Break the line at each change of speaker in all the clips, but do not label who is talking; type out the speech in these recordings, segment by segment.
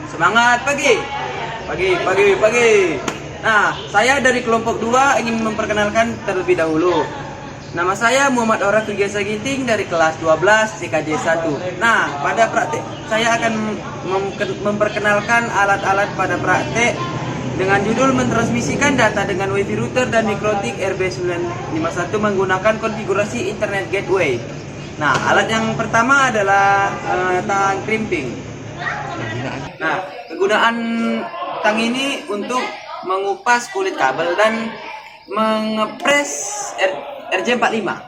Semangat pagi. Pagi. Nah, saya dari kelompok 2 ingin memperkenalkan terlebih dahulu. Nama saya Muhammad Aura Firgiasa Ginting dari kelas 12 CKJ 1. Nah, pada praktek saya akan memperkenalkan alat-alat pada praktek dengan judul mentransmisikan data dengan WiFi router dan MikroTik RB951 menggunakan konfigurasi Internet Gateway. Nah, alat yang pertama adalah tang crimping. Nah, kegunaan tang ini untuk mengupas kulit kabel dan mengepres RJ45. Nah.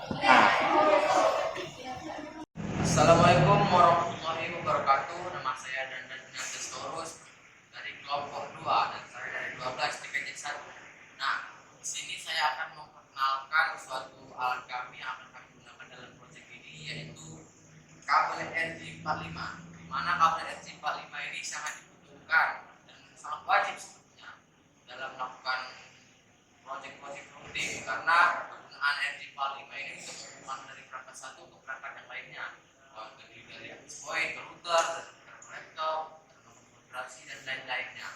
Assalamualaikum warahmatullahi wabarakatuh. Nama saya Dandan Ignatius dari kelompok 2 dan saya dari 12 TKJ 1. Nah, di sini saya akan memperkenalkan suatu alat kami yang akan kami gunakan dalam proyek ini, yaitu kabel RJ45. Di mana kabel RJ45 ini sangat dibutuhkan dan sangat wajib sebetulnya dalam melakukan proyek-proyek rutin, karena penggunaan RJ45 ini untuk menghubungkan dari perangkat satu ke perangkat yang lainnya, terdiri dari access point, router, laptop, konfigurasi dan lain-lainnya.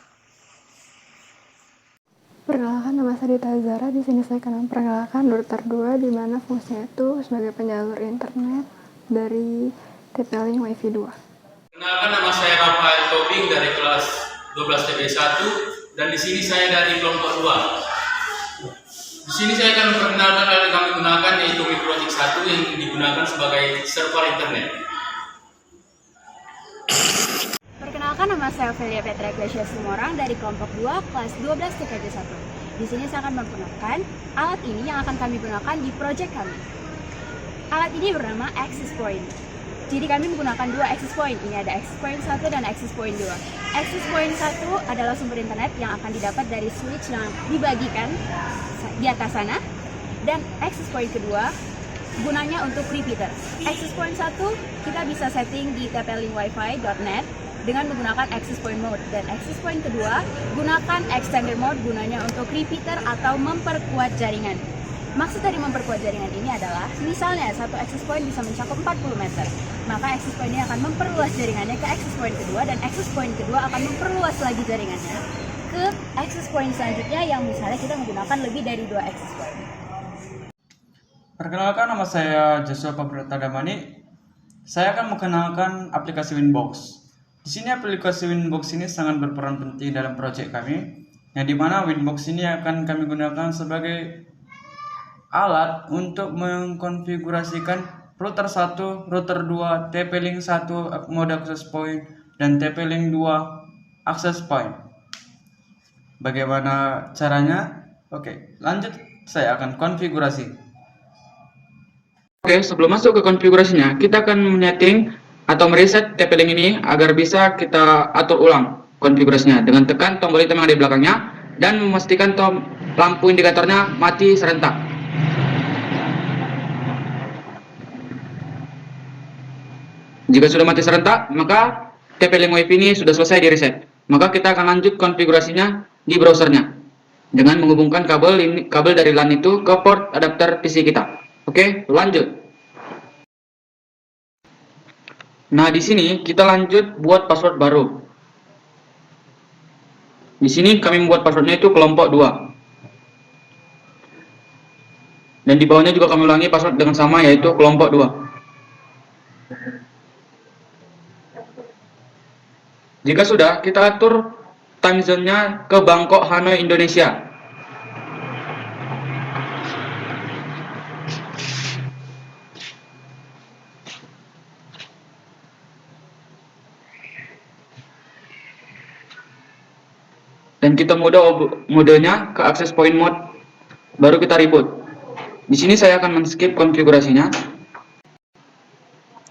Perkenalkan, nama saya Dita Zara. Di sini saya akan memperkenalkan router 2, di mana fungsinya itu sebagai penyalur internet dari TP-Link WiFi 2.
Kenalkan, nama saya Rafael Tobing dari kelas 12 TP 1 dan di sini saya dari kelompok 2. Di sini saya akan memperkenalkan alat yang kami gunakan, yaitu MikroTik 1 yang digunakan sebagai server internet.
Perkenalkan, nama saya Ophelia Petra Iglesias Sumorang dari kelompok 2 kelas 12 TKJ 1. Di sini saya akan memperkenalkan alat ini yang akan kami gunakan di proyek kami. Alat ini bernama Access Point. Jadi kami menggunakan 2 access point. Ini ada access point 1 dan access point 2. Access point 1 adalah sumber internet yang akan didapat dari switch yang dibagikan di atas sana. Dan access point kedua gunanya untuk repeater. Access point 1 kita bisa setting di tplinkwfi.net dengan menggunakan access point mode, dan access point kedua gunakan extender mode gunanya untuk repeater atau memperkuat jaringan. Maksud dari memperkuat jaringan ini adalah misalnya satu access point bisa mencakup 40 meter, maka access point ini akan memperluas jaringannya ke access point kedua, dan access point kedua akan memperluas lagi jaringannya ke access point selanjutnya yang misalnya kita menggunakan lebih dari 2 access point.
Perkenalkan, nama saya Joshua Pabrata Damani. Saya akan mengenalkan aplikasi Winbox. Di sini aplikasi Winbox ini sangat berperan penting dalam proyek kami, yang dimana Winbox ini akan kami gunakan sebagai alat untuk mengkonfigurasikan router 1, router 2, TP-Link 1 mode access point, dan TP-Link 2 access point. Bagaimana caranya? Oke, lanjut, saya akan konfigurasi. Oke, sebelum masuk ke konfigurasinya, kita akan menyeting atau mereset TP-Link ini agar bisa kita atur ulang konfigurasinya dengan tekan tombol hitam yang ada di belakangnya dan memastikan lampu indikatornya mati serentak. Jika sudah mati serentak, maka TP-Link WiFi ini sudah selesai di reset. Maka kita akan lanjut konfigurasinya di browsernya dengan menghubungkan kabel dari LAN itu ke port adapter PC kita. Oke, lanjut. Nah, di sini kita lanjut buat password baru. Di sini kami membuat passwordnya itu kelompok 2. Dan di bawahnya juga kami ulangi password dengan sama, yaitu kelompok 2. Jika sudah, kita atur time zone-nya ke Bangkok, Hanoi, Indonesia. Dan kita modenya ke access point mode, baru kita reboot. Di sini saya akan men-skip konfigurasinya.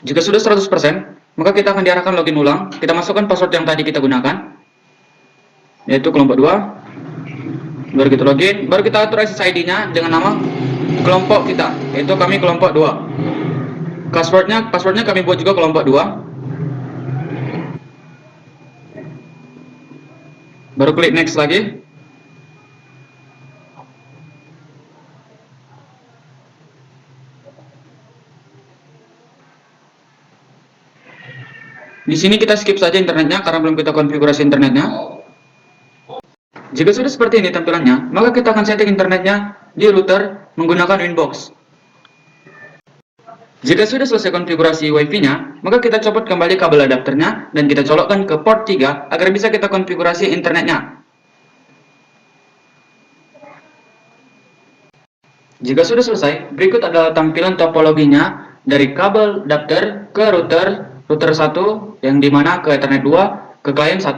Jika sudah 100%, maka kita akan diarahkan login ulang. Kita masukkan password yang tadi kita gunakan, yaitu kelompok 2. Baru kita login, baru kita atur SSID-nya dengan nama kelompok kita, yaitu kami kelompok 2. Passwordnya kami buat juga kelompok 2. Baru klik next lagi. Di sini kita skip saja internetnya karena belum kita konfigurasi internetnya. Jika sudah seperti ini tampilannya, maka kita akan setting internetnya di router menggunakan Winbox. Jika sudah selesai konfigurasi Wi-Fi-nya, maka kita copot kembali kabel adapternya dan kita colokkan ke port 3 agar bisa kita konfigurasi internetnya. Jika sudah selesai, berikut adalah tampilan topologinya dari kabel adapter ke router 1 yang dimana ke Ethernet 2 ke klien 1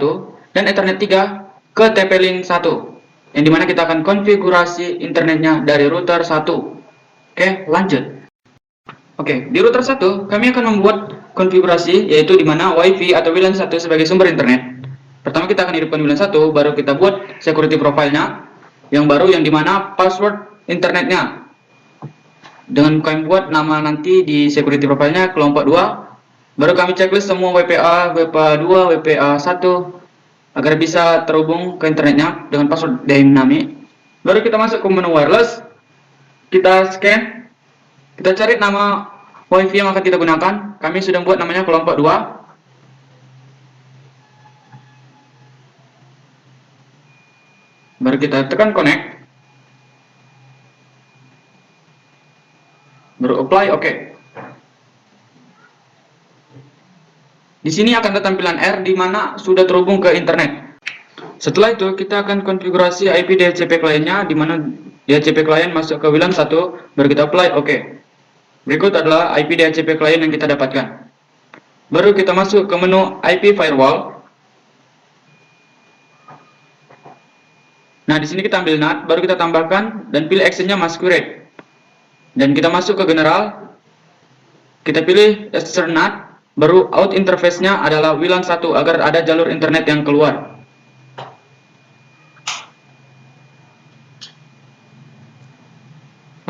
dan Ethernet 3 ke TP-Link 1 yang dimana kita akan konfigurasi internetnya dari router 1. Oke, lanjut. Oke, di router 1 kami akan membuat konfigurasi yaitu dimana WiFi atau WLAN 1 sebagai sumber internet. Pertama kita akan hidupkan WLAN 1, baru kita buat security profile-nya yang baru yang dimana password internetnya dengan kami buat nama nanti di security profile-nya kelompok 2, baru kami checklist semua WPA, WPA2, WPA1 agar bisa terhubung ke internetnya dengan password dynamic. Baru kita masuk ke menu wireless, kita scan, kita cari nama WiFi yang akan kita gunakan. Kami sudah buat namanya kelompok 2. Baru kita tekan connect. Baru apply, oke. Di sini akan ada tampilan R di mana sudah terhubung ke internet. Setelah itu kita akan konfigurasi IP DHCP kliennya di mana DHCP klien masuk ke WLAN 1, baru kita apply, oke. Berikut adalah IP DHCP klien yang kita dapatkan. Baru kita masuk ke menu IP firewall. Nah, di sini kita ambil NAT, baru kita tambahkan dan pilih actionnya masquerade. Dan kita masuk ke general, kita pilih external NAT, baru out interface-nya adalah WLAN 1 agar ada jalur internet yang keluar.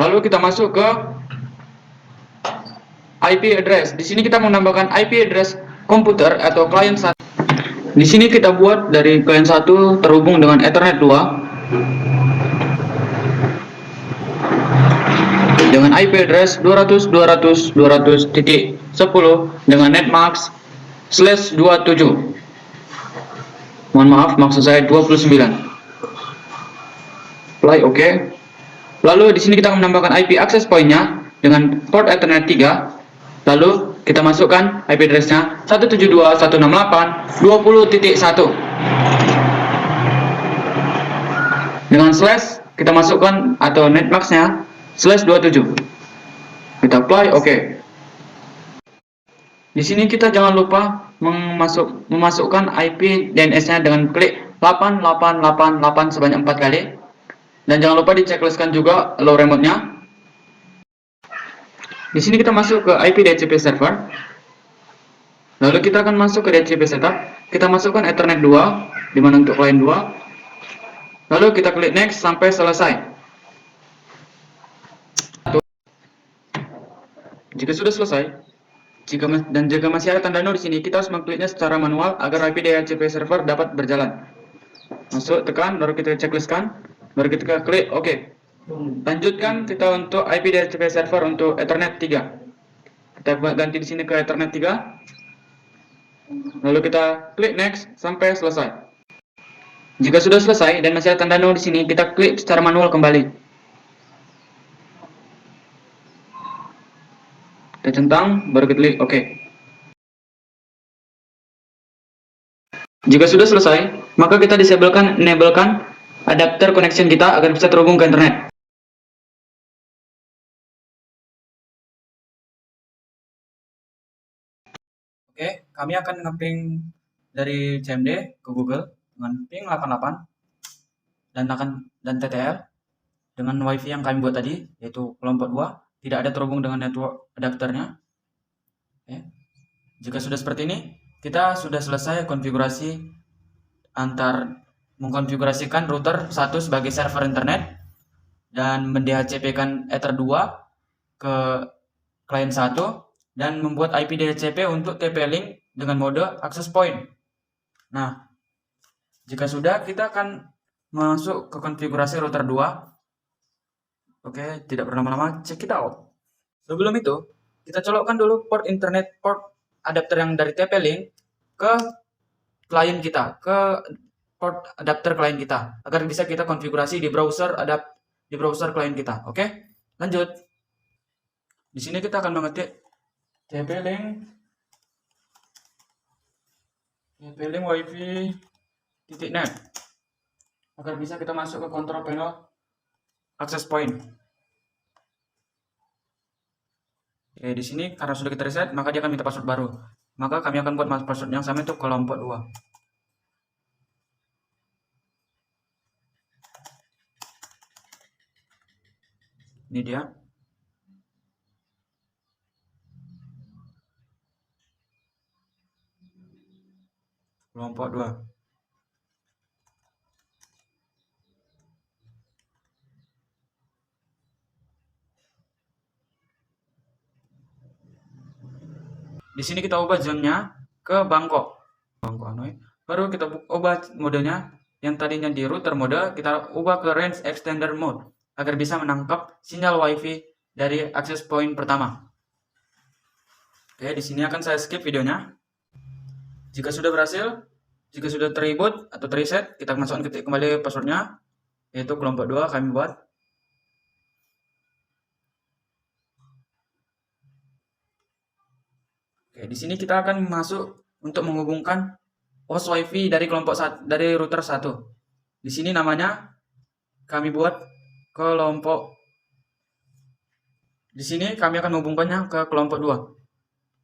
Lalu kita masuk ke IP address. Di sini kita menambahkan IP address komputer atau klien 1. Di sini kita buat dari klien 1 terhubung dengan Ethernet 2. Dengan IP address 200.200.200.10 dengan netmask /27. Mohon maaf, maksud saya 29. Apply, oke. Lalu di sini kita akan menambahkan IP access point-nya dengan port Ethernet 3. Lalu kita masukkan IP address-nya 172.168.20.1. Dengan slash kita masukkan atau netmask-nya /27. Kita apply, oke. Di sini kita jangan lupa memasukkan IP DNS-nya dengan klik 8888 sebanyak 4 kali. Dan jangan lupa dicekliskan juga allow remote-nya. Di sini kita masuk ke IP DHCP server. Lalu kita akan masuk ke DHCP setup. Kita masukkan Ethernet 2 di mana untuk klien 2. Lalu kita klik next sampai selesai. Jika sudah selesai, jika masih ada tanda no di sini, kita harus mengkliknya secara manual agar IP DHCP server dapat berjalan. Masuk, tekan, baru kita checklistkan, baru kita klik OK. Lanjutkan kita untuk IP DHCP server untuk Ethernet 3. Kita ganti di sini ke Ethernet 3. Lalu kita klik next sampai selesai. Jika sudah selesai dan masih ada tanda no di sini, kita klik secara manual kembali. Kita centang, baru kita klik OK. Jika sudah selesai, maka kita enablekan adapter connection kita agar bisa terhubung ke internet. Oke, kami akan nge-ping dari CMD ke Google dengan ping 88 dan TTL dengan WiFi yang kami buat tadi, yaitu kelompok 2. Tidak ada terhubung dengan network adapternya. Oke. Jika sudah seperti ini, kita sudah selesai konfigurasi mengkonfigurasikan router 1 sebagai server internet dan mendhcp-kan Ether 2 ke klien 1 dan membuat IP DHCP untuk TP-Link dengan mode access point. Nah, jika sudah, kita akan masuk ke konfigurasi router 2. Oke, tidak berlama-lama, check it out. Sebelum itu, kita colokkan dulu port internet port adapter yang dari TP-Link ke klien kita, ke port adapter klien kita, agar bisa kita konfigurasi di browser klien kita. Oke, lanjut. Di sini kita akan mengetik TP-Link wifi.net agar bisa kita masuk ke control panel access point. Oke, di sini karena sudah kita reset, maka dia akan minta password baru. Maka kami akan buat password yang sama untuk kelompok 2. Ini dia. Kelompok 2. Di sini kita ubah zonnya ke Bangkok. Hanoi. Baru kita ubah modenya yang tadinya di router mode, kita ubah ke range extender mode agar bisa menangkap sinyal wifi dari access point pertama. Oke, di sini akan saya skip videonya. Jika sudah berhasil, jika sudah terreboot atau reset, kita masukkan ketik kembali passwordnya, yaitu kelompok 2 kami buat. Oke, di sini kita akan masuk untuk menghubungkan host wifi dari dari router 1. Di sini namanya kami buat kelompok. Di sini kami akan menghubungkannya ke kelompok 2.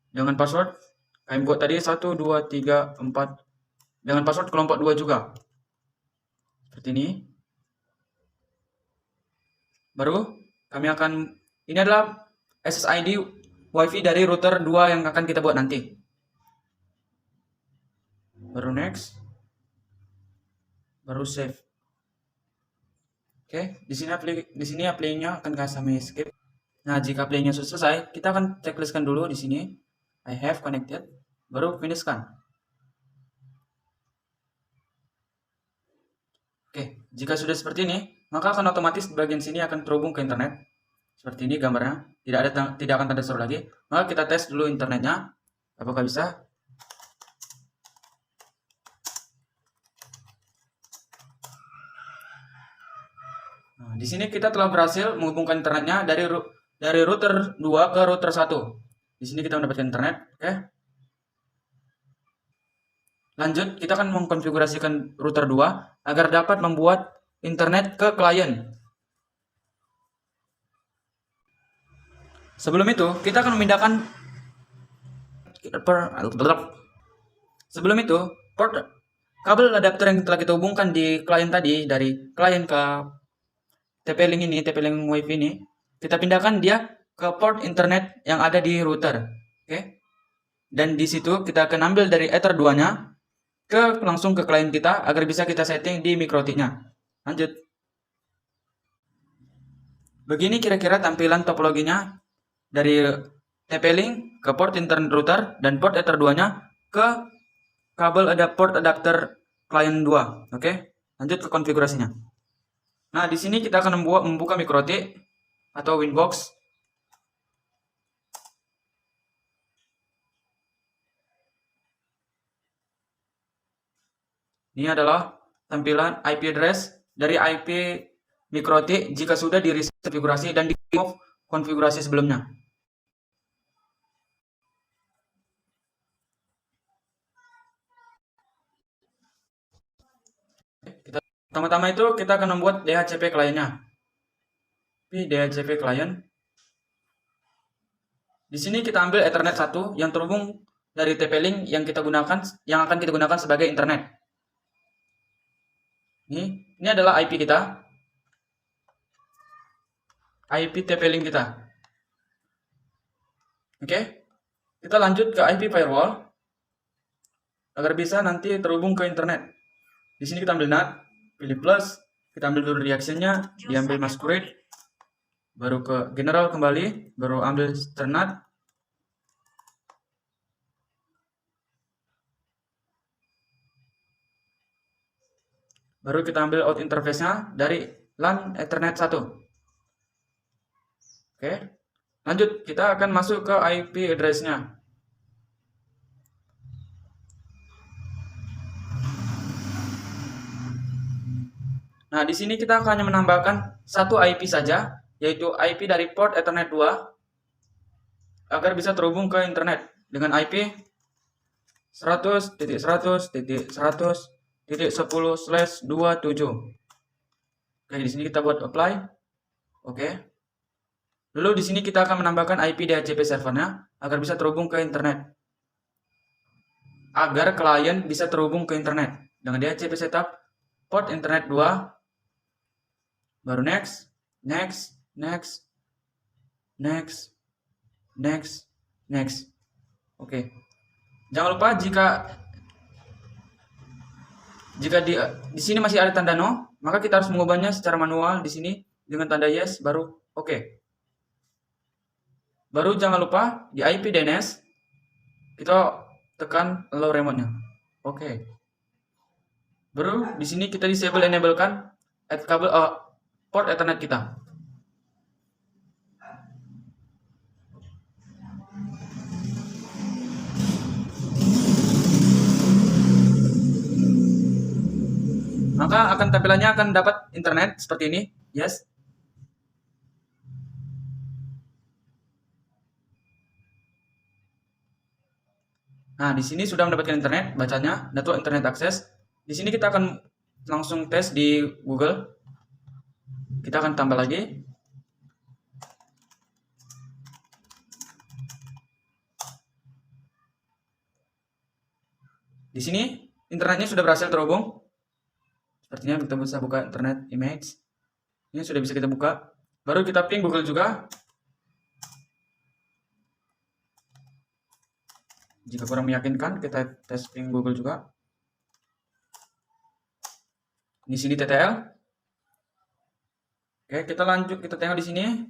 Dengan password kami buat tadi 1 2 3 4. Dengan password kelompok 2 juga. Seperti ini. Baru kami akan, ini adalah SSID wifi dari router 2 yang akan kita buat nanti. Baru next. Baru save. Oke, di sini apply-nya akan kami skip. Nah, jika play-nya sudah selesai, kita akan checklistkan dulu di sini. I have connected, baru finishkan. Oke, jika sudah seperti ini, maka akan otomatis di bagian sini akan terhubung ke internet. Seperti ini gambarnya, tidak akan tanda seru lagi. Maka kita tes dulu internetnya, apakah bisa. Nah, di sini kita telah berhasil menghubungkan internetnya dari router 2 ke router 1. Di sini kita mendapatkan internet, oke. Lanjut, kita akan mengkonfigurasikan router 2 agar dapat membuat internet ke klien. Sebelum itu, kita akan memindahkan port kabel adapter yang telah kita hubungkan di klien tadi, dari klien ke TP-Link ini, TP-Link wifi ini, kita pindahkan dia ke port internet yang ada di router. Oke. Dan di situ kita akan ambil dari Ether 2-nya langsung ke klien kita agar bisa kita setting di MikroTik-nya. Lanjut. Begini kira-kira tampilan topologinya dari TP-Link ke port internet router dan port Ether 2-nya ke kabel port adapter klien 2. Oke. Lanjut ke konfigurasinya. Nah, di sini kita akan membuka MikroTik atau Winbox. Ini adalah tampilan IP address dari IP MikroTik jika sudah di reset konfigurasi dan di remove konfigurasi sebelumnya. Pertama-tama itu kita akan membuat DHCP kliennya. DHCP klien. Di sini kita ambil Ethernet 1 yang terhubung dari TP-Link yang akan kita gunakan sebagai internet. Ini adalah IP kita. IP TP-Link kita. Oke. Kita lanjut ke IP firewall agar bisa nanti terhubung ke internet. Di sini kita ambil NAT, pilih plus, kita ambil dulu reaction-nya, diambil masquerade, baru ke general kembali, baru ambil sternat. Baru kita ambil out interface-nya dari LAN Ethernet 1. Oke. Lanjut, kita akan masuk ke IP address-nya. Nah, di sini kita akan hanya menambahkan satu IP saja, yaitu IP dari port Ethernet 2 agar bisa terhubung ke internet dengan IP 100.100.100.10/27. Oke, di sini kita buat apply. Oke. Lalu di sini kita akan menambahkan IP DHCP servernya agar bisa terhubung ke internet. Agar klien bisa terhubung ke internet dengan DHCP setup port internet 2. Baru next, next, next, next, next, next. Oke. Jangan lupa jika di sini masih ada tanda no, maka kita harus mengubahnya secara manual di sini dengan tanda yes baru oke. Baru jangan lupa di IP DNS kita tekan allow remote-nya. Oke. Baru di sini kita disable enablekan kabel port Ethernet kita. Maka akan tampilannya akan dapat internet seperti ini. Yes. Nah, di sini sudah mendapatkan internet, bacanya network internet access. Di sini kita akan langsung tes di Google. Kita akan tambah lagi. Di sini internetnya sudah berhasil terhubung. Sepertinya kita bisa buka internet image. Ini sudah bisa kita buka. Baru kita ping Google juga. Jika kurang meyakinkan, kita tes ping Google juga. Di sini TTL. Oke, kita lanjut. Kita tengok di sini.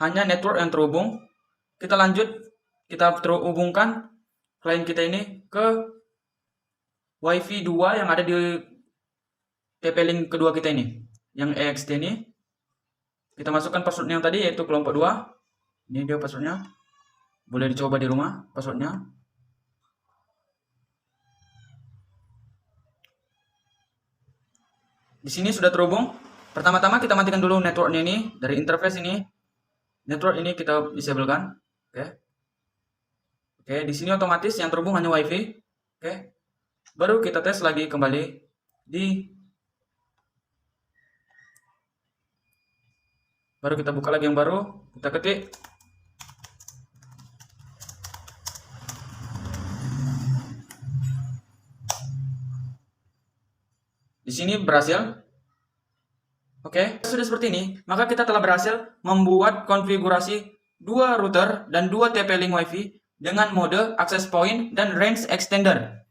Hanya network yang terhubung. Kita lanjut. Kita terhubungkan klien kita ini ke WiFi 2 yang ada di TP-Link kedua kita ini. Yang EXT ini. Kita masukkan passwordnya yang tadi, yaitu kelompok 2. Ini dia passwordnya. Boleh dicoba di rumah passwordnya. Di sini sudah terhubung. Pertama-tama kita matikan dulu networknya ini. Dari interface ini. Network ini kita disablekan. Oke. Oke, di sini otomatis yang terhubung hanya WiFi. Oke. Baru kita tes lagi kembali baru kita buka lagi yang baru. Kita ketik di sini berhasil. Oke, sudah seperti ini. Maka kita telah berhasil membuat konfigurasi 2 router dan 2 TP-Link WiFi dengan mode access point dan range extender.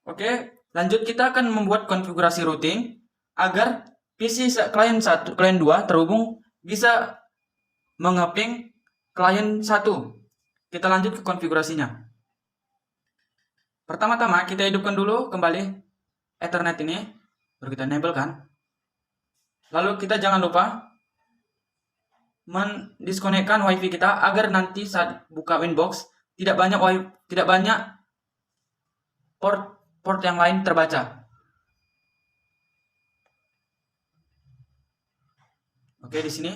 Oke, lanjut kita akan membuat konfigurasi routing agar PC klien 1, klien 2 terhubung bisa mengeping klien 1. Kita lanjut ke konfigurasinya. Pertama-tama kita hidupkan dulu kembali Ethernet ini. Baru kita enable kan. Lalu kita jangan lupa mendiskonekkan WiFi kita agar nanti saat buka Winbox tidak banyak port yang lain terbaca. Oke, di sini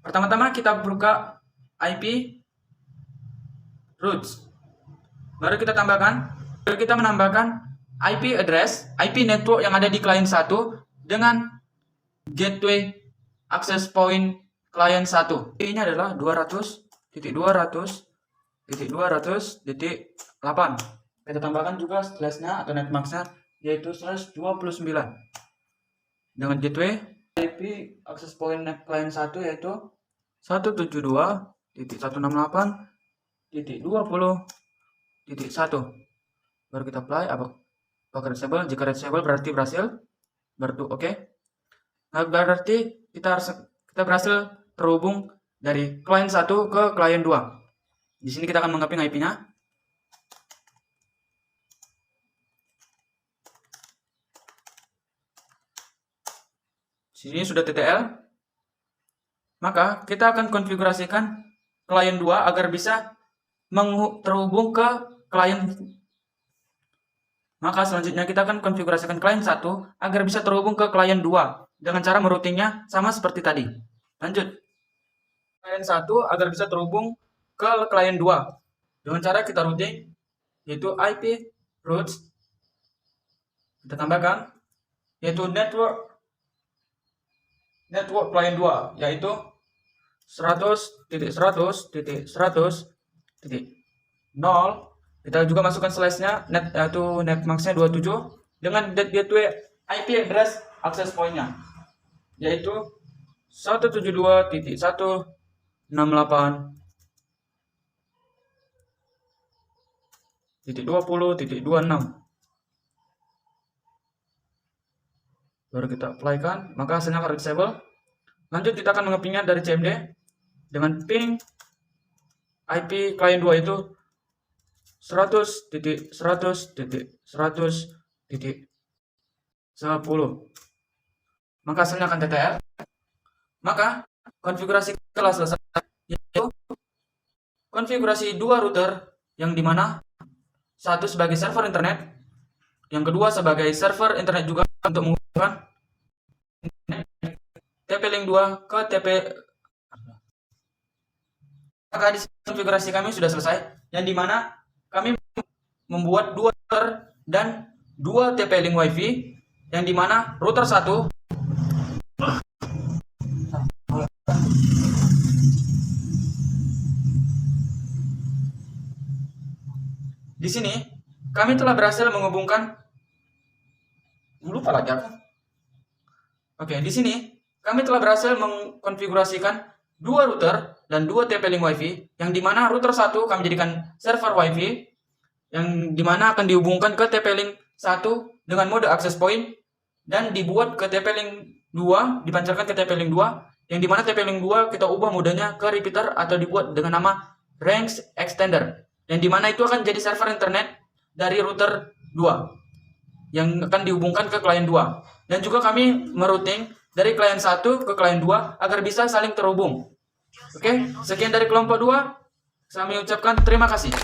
pertama-tama kita buka IP routes. Baru kita menambahkan IP address, IP network yang ada di klien 1 dengan gateway access point klien 1. Ini adalah 200.200.200.8. Kita tambahkan juga slashnya atau netmasknya yaitu /29 dengan gateway IP access point klien 1 yaitu 172.168.20.1. Baru kita apply apakah disable. Jika disable berarti berhasil. Baru oke. Nah, berarti kita berhasil terhubung dari klien 1 ke klien 2. Di sini kita akan mengeping IP-nya. Sini sudah TTL. Maka kita akan konfigurasikan klien 2 agar bisa terhubung ke klien Maka selanjutnya kita akan konfigurasikan klien 1 agar bisa terhubung ke klien 2 dengan cara meroutingnya sama seperti tadi. Lanjut. Klien 1 agar bisa terhubung ke klien 2 dengan cara kita routing, yaitu IP routes. Kita tambahkan yaitu network klien 2 yaitu 100.100.100.0. Kita juga masukkan slash-nya net yaitu netmax-nya 27 dengan gateway IP address access point-nya yaitu 172.168.20.26. Baru kita apply-kan, maka hasilnya akan disable. Lanjut kita akan mengepingnya dari CMD dengan ping IP klien 2 itu 100.100.100.10. Maka hasilnya akan TTR. Maka konfigurasi telah selesai, yaitu konfigurasi dua router yang dimana satu sebagai server internet, yang kedua sebagai server internet juga untuk menghubungkan TP-Link 2 ke TP. Maka di konfigurasi kami sudah selesai, yang dimana kami membuat dua router dan dua TP-Link WiFi, yang dimana router 1 di sini kami telah berhasil menghubungkan. Lupa lagi aku. Oke, di sini kami telah berhasil mengkonfigurasikan dua router dan dua TP-Link WiFi, yang dimana router 1 kami jadikan server WiFi, yang dimana akan dihubungkan ke TP-Link 1 dengan mode access point, dan dibuat ke TP-Link 2, dipancarkan ke TP-Link 2, yang dimana TP-Link 2 kita ubah modenya ke repeater atau dibuat dengan nama range extender, yang dimana itu akan jadi server internet dari router 2 yang akan dihubungkan ke klien 2. Dan juga kami merouting dari klien 1 ke klien 2 agar bisa saling terhubung. Oke, sekian dari kelompok 2. Kami ucapkan terima kasih.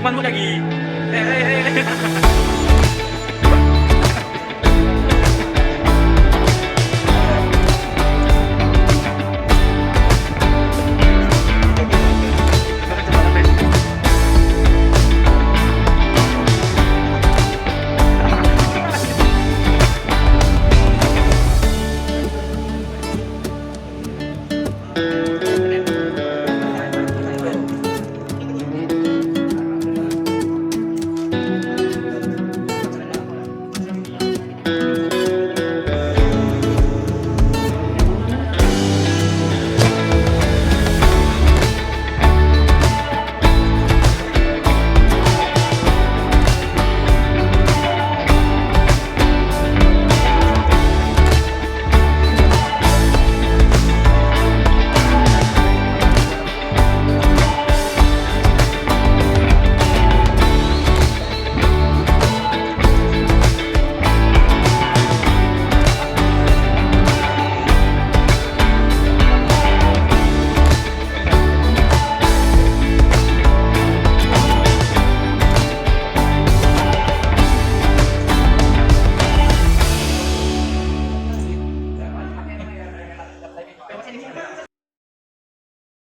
Manmu lagi.